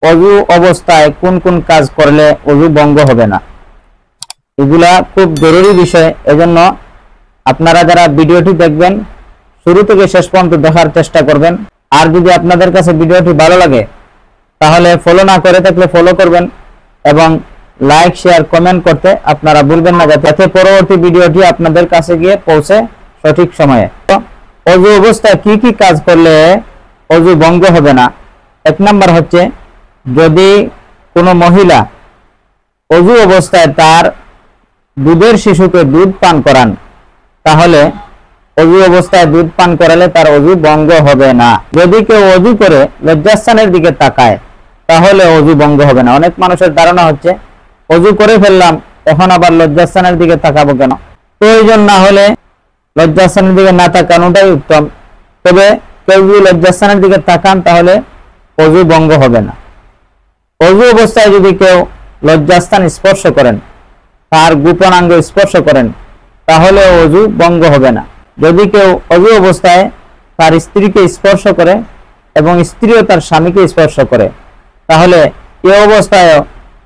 অজু অবস্থায় কোন কোন কাজ করলে অজু ভঙ্গ হবে না, এগুলা খুব জরুরি বিষয়। এজন্য আপনারা যারা ভিডিওটি দেখবেন শুরু থেকে শেষ পর্যন্ত দেখার চেষ্টা করবেন। আর যদি আপনাদের কাছে ভিডিওটি ভালো লাগে তাহলে ফলো না করে থাকলে ফলো করবেন এবং লাইক শেয়ার কমেন্ট করতে আপনারা ভুলবেন না, যাতে পরবর্তী ভিডিওটি আপনাদের কাছে গিয়ে পৌঁছে সঠিক সময়ে। অজু অবস্থায় কি কি কাজ করলে অজু ভঙ্গ হবে না? এক নাম্বার হচ্ছে, যদি কোনো মহিলা অজু অবস্থায় তার দুধের শিশুকে দুধ পান করান, তাহলে অজু অবস্থায় দুধ পান করালে তার অজু ভঙ্গ হবে না। যদি কেউ অজু করে লজ্জাস্থানের দিকে তাকায় তাহলে অজু ভঙ্গ হবে না। অনেক মানুষের ধারণা হচ্ছে অজু করে ফেললাম, এখন আবার লজ্জাস্থানের দিকে তাকাবো কেন? প্রয়োজন না হলে লজ্জাস্থানের দিকে না তাকানোটাই উত্তম। তবে কেউ যদি লজ্জাস্থানের দিকে তাকান তাহলে অজু ভঙ্গ হবে না। অজু অবস্থায় যদি কেউ লজ্জাস্থান স্পর্শ করেন, তার গোপনাঙ্গ স্পর্শ করেন, তাহলে অজু ভঙ্গ হবে না। যদি কেউ অজু অবস্থায় তার স্ত্রীকে স্পর্শ করে এবং স্ত্রীও তার স্বামীকে স্পর্শ করে, তাহলে এ অবস্থায়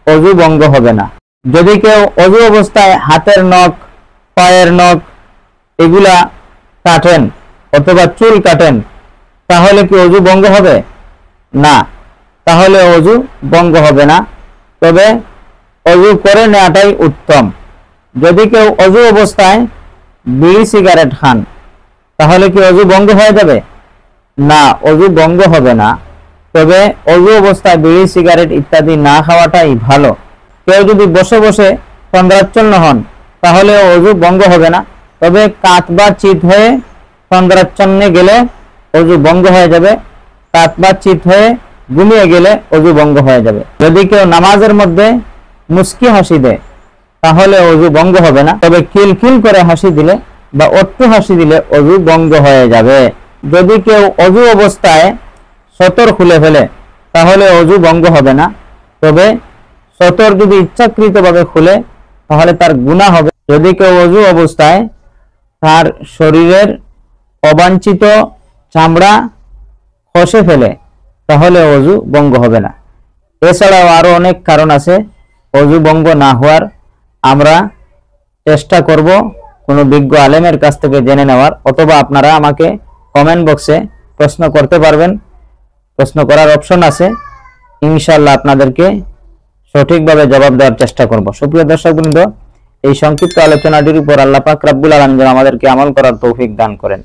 অজু ভঙ্গ হবে না। যদি কেউ অজু অবস্থায় হাতের নখ, পায়ের নখ এগুলা কাটেন অথবা চুল কাটেন, তাহলে কি অজু ভঙ্গ হবে? না, তাহলে অজু ভঙ্গ হবে না। তবে অজু করে নেওয়াটাই উত্তম। যদি কেউ অজু অবস্থায় বিড়ি সিগারেট খান, তাহলে কি অজু ভঙ্গ হয়ে যাবে? না, অজু ভঙ্গ হবে না। তবে অজু অবস্থায় বিড়ি সিগারেট ইত্যাদি না খাওয়াটাই ভালো। কেউ যদি বসে বসে তন্দ্রাচ্ছন্ন হন, তাহলে অজু ভঙ্গ হবে না। তবে কাত বা চিত হয়ে তন্দ্রাচ্ছন্নে গেলে অজু ভঙ্গ হয়ে যাবে। কাত বা চিত হয়ে ঘুমিয়ে গেলে অজু ভঙ্গ হয়ে যাবে। যদি কেউ নামাজের মধ্যে মুস্কি হাসি দেয়, তাহলে অজু ভঙ্গ হবে না। তবে খিলখিল করে হাসি দিলে বা অট্টু হাসি দিলে অজু ভঙ্গ হয়ে যাবে। যদি কেউ অজু অবস্থায় সতর খুলে ফেলে, তাহলে অজু ভঙ্গ হবে না। তবে সতর যদি ইচ্ছাকৃতভাবে খুলে তাহলে তার গুনাহ হবে। যদি কেউ অজু অবস্থায় তার শরীরের অবাঞ্ছিত চামড়া খসে ফেলে, তাহলে অজু ভঙ্গ হবে না। এছাড়াও আরো অনেক কারণ আছে অজু ভঙ্গ না হওয়ার। আমরা চেষ্টা করব কোনো বিজ্ঞ আলেমের কাছ থেকে জেনে নেওয়ার, অথবা আপনারা আমাকে কমেন্ট বক্সে প্রশ্ন করতে পারবেন। প্রশ্ন করার অপশন আছে, ইনশাআল্লাহ আপনাদেরকে সঠিকভাবে জবাব দেওয়ার চেষ্টা করব। সুপ্রিয় দর্শকবৃন্দ, এই সংক্ষিপ্ত আলোচনাটির উপর আল্লাহ পাক রব্বুল আলামিন আমাদেরকে আমল করার তৌফিক দান করেন।